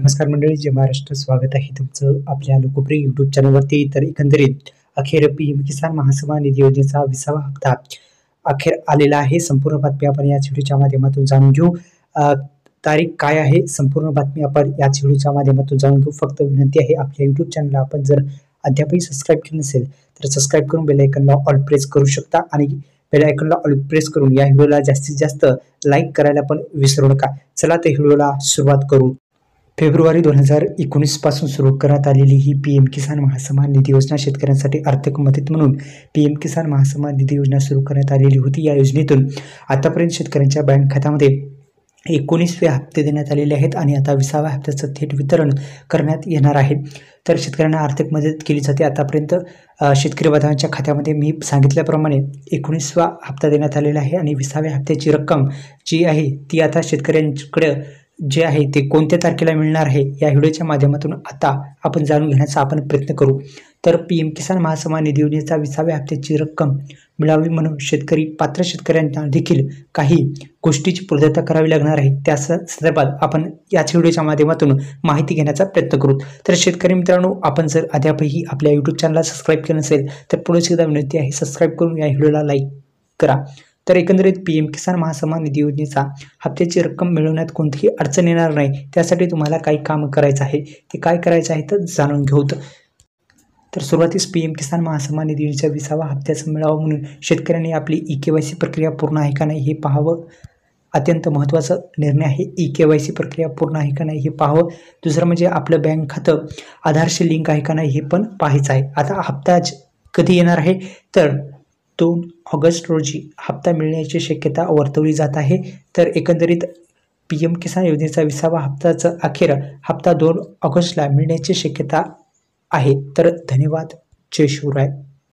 नमस्कार मंडळी, जय महाराष्ट्र. स्वागत आहे तुमचं आपल्या लोकप्रिय यूट्यूब चॅनलवरती. तर एकंदरीत अखेर पीएम किसान महासन्मान निधी योजनेचा 20वा हप्ता अखेर आलेला आहे. संपूर्ण बातमी आपण याच व्हिडिओच्या माध्यमातून जाणून घेऊ. तारीख काय आहे, संपूर्ण बातमी आपण याच व्हिडिओच्या माध्यमातून जाणून घेऊ. फक्त विनंती आहे, आपल्या यूट्यूब चॅनलला आपण जर अद्यापही सबस्क्राईब केलं नसेल तर सबस्क्राईब करून बेल आयकॉनला ऑल प्रेस करू शकता आणि बेल आयकॉनला ऑल प्रेस करून या व्हिडिओला जास्तीत जास्त लाईक करायला पण विसरू नका. चला तर व्हिडिओला सुरुवात करू. फेब्रुवारी 2019 पासून सुरू करण्यात आलेली ही पीएम किसान महासन्मान निधी योजना शेतकऱ्यांसाठी आर्थिक मदत म्हणून पीएम किसान महासन्मान निधी योजना सुरू करण्यात आलेली होती. या योजनेतून आतापर्यंत शेतकऱ्यांच्या बँक खात्यामध्ये 19वे हप्ते देण्यात आलेले आहेत आणि आता 20व्या हप्त्याचं थेट वितरण करण्यात येणार आहे. तर शेतकऱ्यांना आर्थिक मदत केली जाते. आतापर्यंत शेतकरी बांधवांच्या खात्यामध्ये मी सांगितल्याप्रमाणे 19वा हप्ता देण्यात आलेला आहे आणि 20व्या हप्त्याची रक्कम जी आहे ती आता शेतकऱ्यांकडे जे आहे ते कोणत्या तारखेला मिळणार आहे या व्हिडिओच्या माध्यमातून आता आपण जाणून घेण्याचा आपण प्रयत्न करू. तर पीएम किसान महासन्मान निधी योजनेचा 20व्या हप्त्याची रक्कम मिळावी म्हणून पात्र शेतकऱ्यांना देखील काही गोष्टीची पूर्तता करावी लागणार आहे. त्या संदर्भात आपण याच व्हिडिओच्या माध्यमातून माहिती घेण्याचा प्रयत्न करू. तर शेतकरी मित्रांनो, आपण जर अद्यापही आपल्या यूट्यूब चॅनलला सबस्क्राईब केलं नसेल तर पुढे सुद्धा विनंती आहे, सबस्क्राईब करून या व्हिडिओला लाईक करा. तर एकंदरीत पीएम किसान महासन्मान निधी योजनेचा हप्त्याची रक्कम मिळवण्यात कोणतीही अडचण येणार नाही. त्यासाठी तुम्हाला काही काम करायचं आहे. ते काय करायचं आहे तर जाणून घेऊ. तर सुरुवातीस पीएम किसान महासन्मान निधी योजनेच्या 20व्या हप्त्याचा मिळावा म्हणून शेतकऱ्यांनी आपली EKYC प्रक्रिया पूर्ण आहे का नाही हे पाहावं. अत्यंत महत्त्वाचा निर्णय आहे. EKYC प्रक्रिया पूर्ण आहे का नाही हे पाहावं. दुसरं म्हणजे आपलं बँक खातं आधारशी लिंक आहे का नाही हे पण पाहायचं आहे. आता हप्ता कधी येणार आहे तर 2 ऑगस्ट रोजी हप्ता मिळण्याची शक्यता वर्तवली जात आहे. तर एकंदरीत पीएम किसान योजनेचा 20वा हप्त्याचा अखेर हप्ता 2 ऑगस्टला मिळण्याची शक्यता आहे. तर धन्यवाद. जय शिवराय.